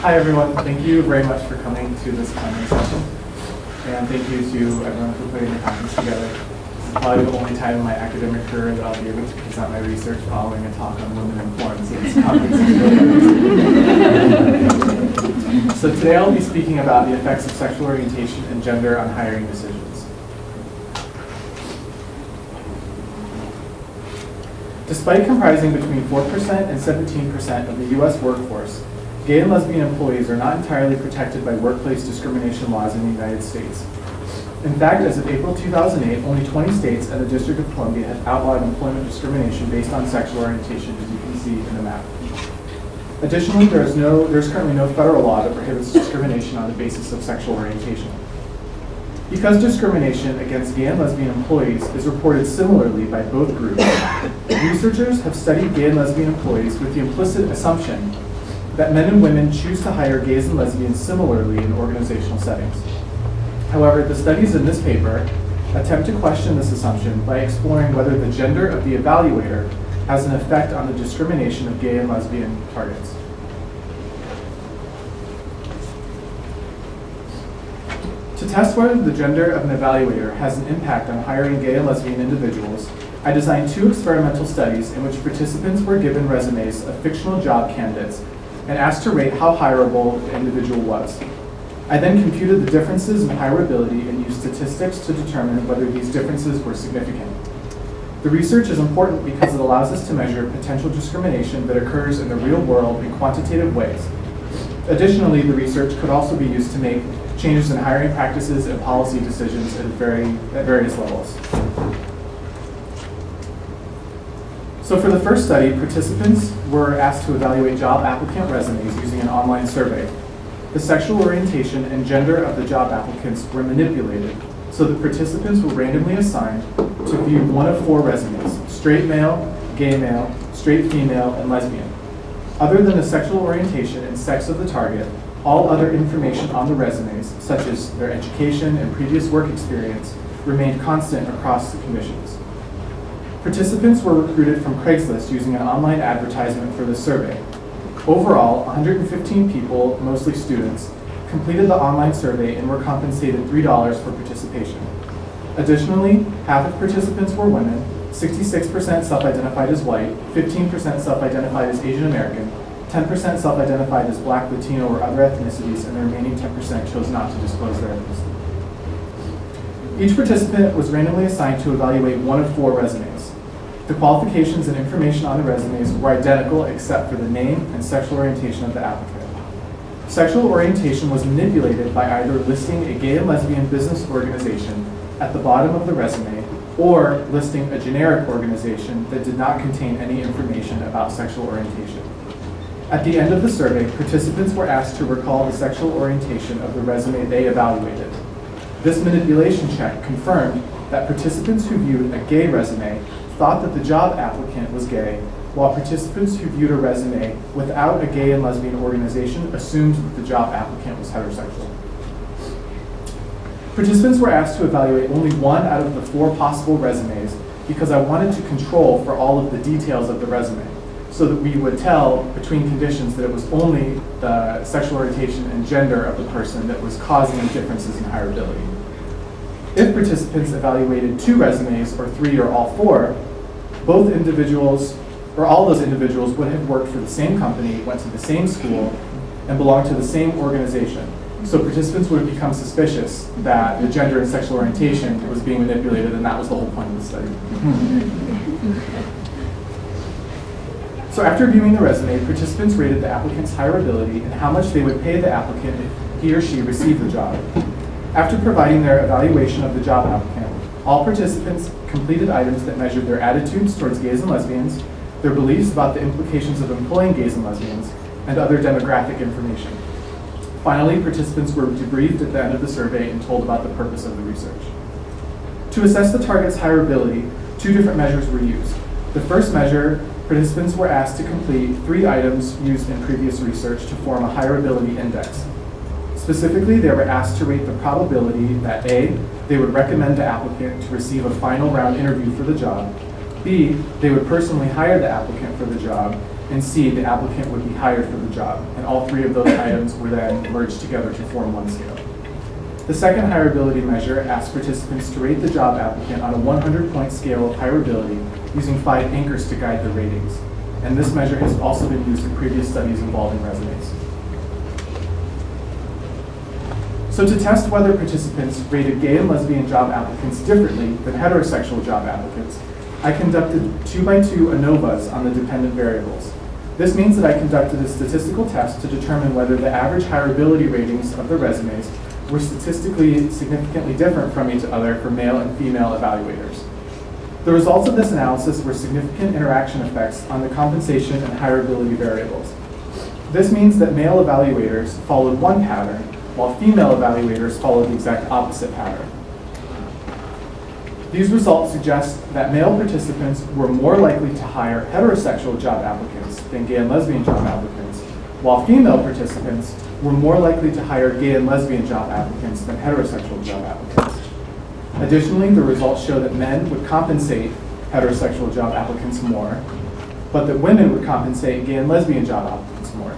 Hi everyone, thank you very much for coming to this plenary session. And thank you to everyone for putting the conference together. This is probably the only time in my academic career that I'll be able to present my research following a talk on women in porn, so this conference is really So today I'll be speaking about the effects of sexual orientation and gender on hiring decisions. Despite comprising between 4% and 17% of the U.S. workforce, gay and lesbian employees are not entirely protected by workplace discrimination laws in the United States. In fact, as of April 2008, only 20 states and the District of Columbia had outlawed employment discrimination based on sexual orientation, as you can see in the map. Additionally, there's currently no federal law that prohibits discrimination on the basis of sexual orientation. Because discrimination against gay and lesbian employees is reported similarly by both groups, researchers have studied gay and lesbian employees with the implicit assumption that men and women choose to hire gays and lesbians similarly in organizational settings. However, the studies in this paper attempt to question this assumption by exploring whether the gender of the evaluator has an effect on the discrimination of gay and lesbian targets. To test whether the gender of an evaluator has an impact on hiring gay and lesbian individuals, I designed 2 experimental studies in which participants were given resumes of fictional job candidates and asked to rate how hireable the individual was. I then computed the differences in hireability and used statistics to determine whether these differences were significant. The research is important because it allows us to measure potential discrimination that occurs in the real world in quantitative ways. Additionally, the research could also be used to make changes in hiring practices and policy decisions at various levels. So for the first study, participants were asked to evaluate job applicant resumes using an online survey. The sexual orientation and gender of the job applicants were manipulated so that participants were randomly assigned to view one of 4 resumes: straight male, gay male, straight female, and lesbian. Other than the sexual orientation and sex of the target, all other information on the resumes, such as their education and previous work experience, remained constant across the conditions. Participants were recruited from Craigslist using an online advertisement for this survey. Overall, 115 people, mostly students, completed the online survey and were compensated $3 for participation. Additionally, half of participants were women, 66% self-identified as white, 15% self-identified as Asian American, 10% self-identified as Black, Latino, or other ethnicities, and the remaining 10% chose not to disclose their ethnicity. Each participant was randomly assigned to evaluate one of 4 resumes. The qualifications and information on the resumes were identical except for the name and sexual orientation of the applicant. Sexual orientation was manipulated by either listing a gay and lesbian business organization at the bottom of the resume or listing a generic organization that did not contain any information about sexual orientation. At the end of the survey, participants were asked to recall the sexual orientation of the resume they evaluated. This manipulation check confirmed that participants who viewed a gay resume thought that the job applicant was gay, while participants who viewed a resume without a gay and lesbian organization assumed that the job applicant was heterosexual. Participants were asked to evaluate only 1 out of the 4 possible resumes because I wanted to control for all of the details of the resume, so that we would tell between conditions that it was only the sexual orientation and gender of the person that was causing the differences in hireability. If participants evaluated 2 resumes, or 3, or all 4, both individuals, or all those individuals, would have worked for the same company, went to the same school, and belonged to the same organization. So participants would have become suspicious that the gender and sexual orientation was being manipulated, and that was the whole point of the study. So after viewing the resume, participants rated the applicant's hireability and how much they would pay the applicant if he or she received the job. After providing their evaluation of the job applicant, all participants completed items that measured their attitudes towards gays and lesbians, their beliefs about the implications of employing gays and lesbians, and other demographic information. Finally, participants were debriefed at the end of the survey and told about the purpose of the research. To assess the target's hireability, 2 different measures were used. The first measure, participants were asked to complete 3 items used in previous research to form a hireability index. Specifically, they were asked to rate the probability that A, they would recommend the applicant to receive a final round interview for the job, B, they would personally hire the applicant for the job, and C, the applicant would be hired for the job. And all three of those items were then merged together to form one scale. The second hireability measure asks participants to rate the job applicant on a 100-point scale of hireability using 5 anchors to guide the ratings. And this measure has also been used in previous studies involving resumes. So to test whether participants rated gay and lesbian job applicants differently than heterosexual job applicants, I conducted 2x2 ANOVAs on the dependent variables. This means that I conducted a statistical test to determine whether the average hireability ratings of the resumes were statistically significantly different from each other for male and female evaluators. The results of this analysis were significant interaction effects on the compensation and hireability variables. This means that male evaluators followed one pattern, while female evaluators followed the exact opposite pattern. These results suggest that male participants were more likely to hire heterosexual job applicants than gay and lesbian job applicants, while female participants were more likely to hire gay and lesbian job applicants than heterosexual job applicants. Additionally, the results show that men would compensate heterosexual job applicants more, but that women would compensate gay and lesbian job applicants more.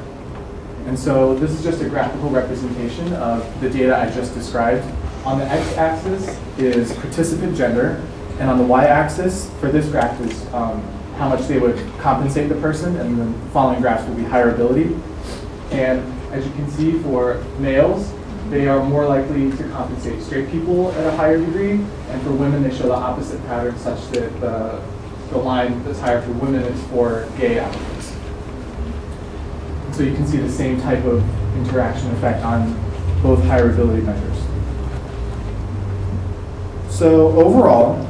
And so this is just a graphical representation of the data I just described. On the x-axis is participant gender, and on the y-axis for this graph is how much they would compensate the person, and the following graphs will be hireability. And as you can see, for males, they are more likely to compensate straight people at a higher degree, and for women, they show the opposite pattern, such that the line that's higher for women is for gay applicants. And so you can see the same type of interaction effect on both hireability measures. So overall,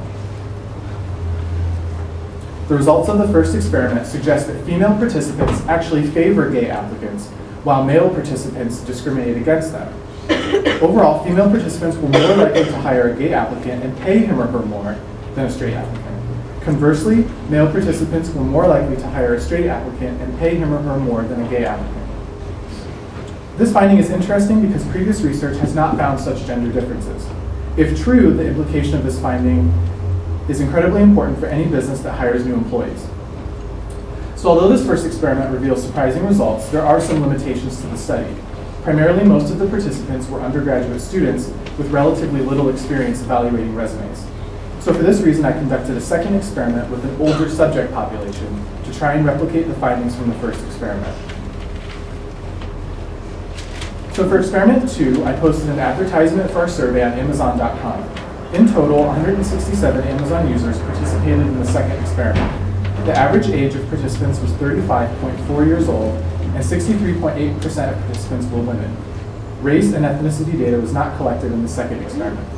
the results of the first experiment suggest that female participants actually favor gay applicants, while male participants discriminate against them. Overall, female participants were more likely to hire a gay applicant and pay him or her more than a straight applicant. Conversely, male participants were more likely to hire a straight applicant and pay him or her more than a gay applicant. This finding is interesting because previous research has not found such gender differences. If true, the implication of this finding is incredibly important for any business that hires new employees. So although this first experiment reveals surprising results, there are some limitations to the study. Primarily, most of the participants were undergraduate students with relatively little experience evaluating resumes. So for this reason, I conducted a second experiment with an older subject population to try and replicate the findings from the first experiment. So for experiment 2, I posted an advertisement for our survey on Amazon.com. In total, 167 Amazon users participated in the second experiment. The average age of participants was 35.4 years old, and 63.8% of participants were women. Race and ethnicity data was not collected in the second experiment.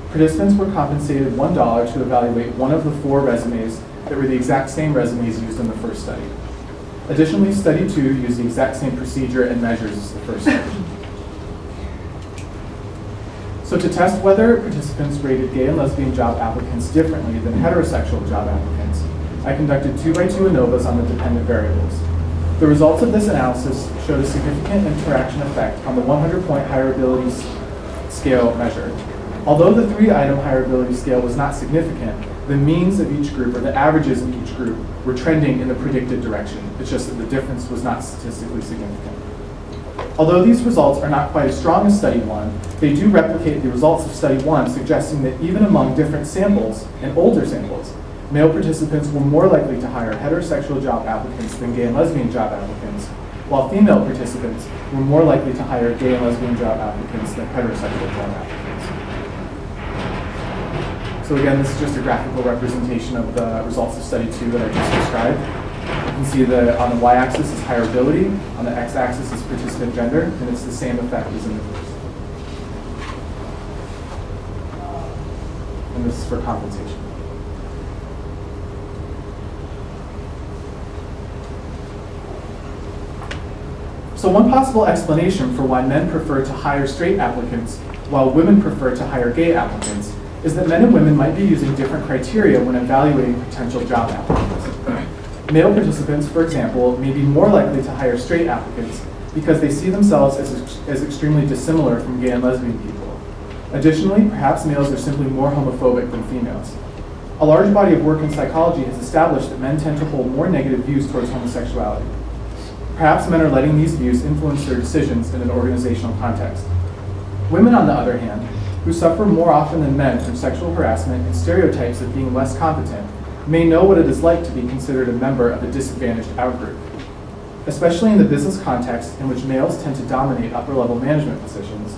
Participants were compensated $1 to evaluate one of the 4 resumes that were the exact same resumes used in the first study. Additionally, study 2 used the exact same procedure and measures as the first study. So to test whether participants rated gay and lesbian job applicants differently than heterosexual job applicants, I conducted 2x2 ANOVAs on the dependent variables. The results of this analysis showed a significant interaction effect on the 100-point hireability scale measured. Although the 3-item hireability scale was not significant, the means of each group, or the averages in each group, were trending in the predicted direction. It's just that the difference was not statistically significant. Although these results are not quite as strong as Study 1, they do replicate the results of Study 1, suggesting that even among different samples and older samples, male participants were more likely to hire heterosexual job applicants than gay and lesbian job applicants, while female participants were more likely to hire gay and lesbian job applicants than heterosexual job applicants. So again, this is just a graphical representation of the results of Study 2 that I just described. You can see that on the y-axis is hireability, on the x-axis is participant gender, and it's the same effect as in the first. And this is for compensation. So one possible explanation for why men prefer to hire straight applicants while women prefer to hire gay applicants is that men and women might be using different criteria when evaluating potential job applicants. Male participants, for example, may be more likely to hire straight applicants because they see themselves as extremely dissimilar from gay and lesbian people. Additionally, perhaps males are simply more homophobic than females. A large body of work in psychology has established that men tend to hold more negative views towards homosexuality. Perhaps men are letting these views influence their decisions in an organizational context. Women, on the other hand, who suffer more often than men from sexual harassment and stereotypes of being less competent, may know what it is like to be considered a member of a disadvantaged outgroup, especially in the business context in which males tend to dominate upper-level management positions.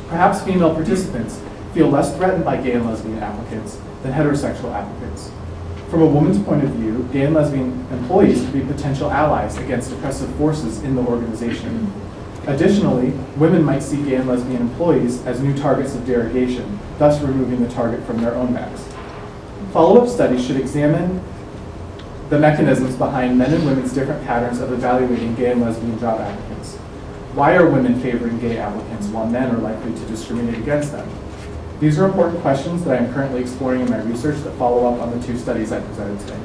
Perhaps female participants feel less threatened by gay and lesbian applicants than heterosexual applicants. From a woman's point of view, gay and lesbian employees could be potential allies against oppressive forces in the organization. Additionally, women might see gay and lesbian employees as new targets of derogation, thus removing the target from their own backs. Follow-up studies should examine the mechanisms behind men and women's different patterns of evaluating gay and lesbian job applicants. Why are women favoring gay applicants while men are likely to discriminate against them? These are important questions that I am currently exploring in my research that follow up on the two studies I presented today.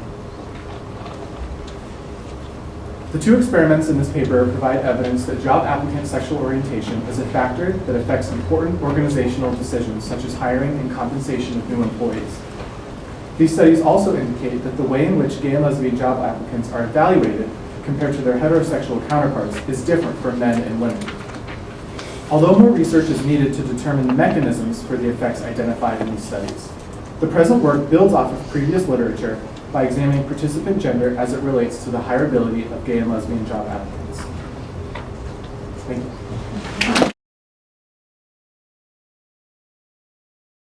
The two experiments in this paper provide evidence that job applicant sexual orientation is a factor that affects important organizational decisions such as hiring and compensation of new employees. These studies also indicate that the way in which gay and lesbian job applicants are evaluated compared to their heterosexual counterparts is different for men and women. Although more research is needed to determine the mechanisms for the effects identified in these studies, the present work builds off of previous literature by examining participant gender as it relates to the hireability of gay and lesbian job applicants. Thank you.